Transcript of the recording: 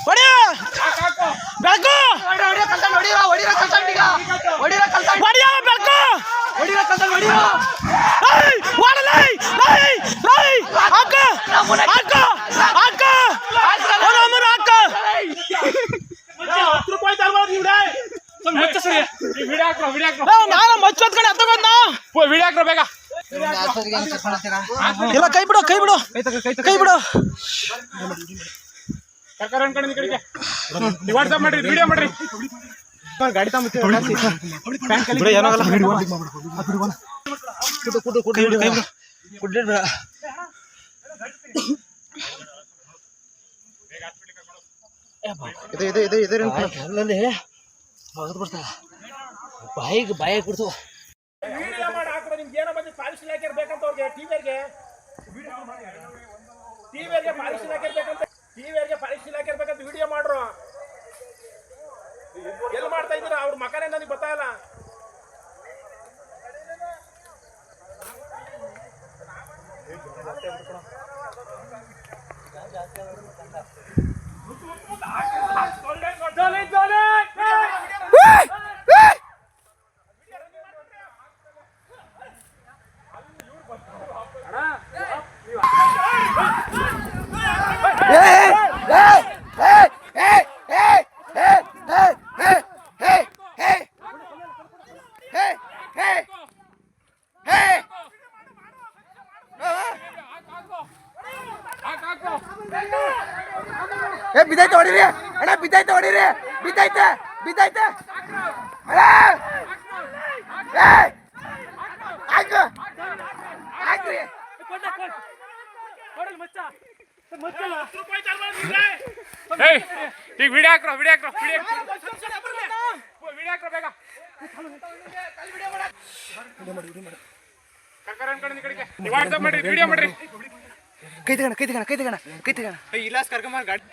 ಹೊಡಿ ಬೆಳಕು ಹೊಡಿಯ ಬೆಳಕು ಹಾಕ ಹಾಕ ಹಾಕ ನಾನು ಮಚ್ಚೋದ್ಕಡೆ ಹತ್ತಗೊಂಡ ವಿಡಿಯೋ ಹಾಕ್ರ ಬೇಗ ಇಲ್ಲ ಕೈ ಬಿಡು ಕೈ ಬಿಡು ಕೈ ಬಿಡು ಸರ್ಕಾರ ಅನ್ಕೊಂಡು ಕಡೆಗೆ ವಾಟ್ಸ್ಆಪ್ ಮಾಡ್ರಿ ವಿಡಿಯೋ ಮಾಡ್ರಿ ಗಾಡಿ ತಗೊಂಡು ಏನಾಗಲ್ಲ ಬಾಯಿಗೆ ಬಾಯಿ ಕೊಡ್ತು ವಿಡಿಯೋ ಮಾಡಿ ಹಾಕ್ರೆ ನಿಮ್ಗೆ ಏನೋ ಬಂದು ಪಾಲಿಶ್ ಇಲಾಖೆ ಬೇಕಂತ ಅವ್ರಿಗೆ ಟಿವಿಯರ್ಗೆ ಪಾಲಿಶ್ ಇಲಾಖೆ ಬೇಕಂತ ಪಾಲಿಶ್ ಇಲಾಖೆ ಇರ್ಬೇಕಂತ ವಿಡಿಯೋ ಮಾಡ್ರು ಎಲ್ಲಿ ಮಾಡ್ತಾ ಇದ್ದೀರಾ ಅವ್ರ ಮಕನೇ ನನಗೆ ಗೊತ್ತಾಗಲ್ಲ ಬಿದ್ದೈತೆ ಹೊಡಿರಿ ಅಣ್ಣ ಬಿದ್ದೈತೆ ಹೊಡಿರಿ ಬಿದ್ದೈತೆ ಬಿದ್ದೈತೆ ಈಗ ವಿಡಿಯೋ ಹಾಕ್ರೋ ವಿಡಿಯೋ ಹಾಕ್ರೋ ವಿಡಿಯೋ ಹಾಕ್ರೋ ಬೇಗ ಸರ್ಕಾರ ಅನ್ಕೊಂಡು ಕಡೆಗೆ ವಾಟ್ಸ್ಆಪ್ ಮಾಡ್ರಿ ವಿಡಿಯೋ ಮಾಡ್ರಿ ಕೈ ತಗೋಣ ಇಲ್ಲ ಕರ್ಕೊಂಬ ಗಾಡಿ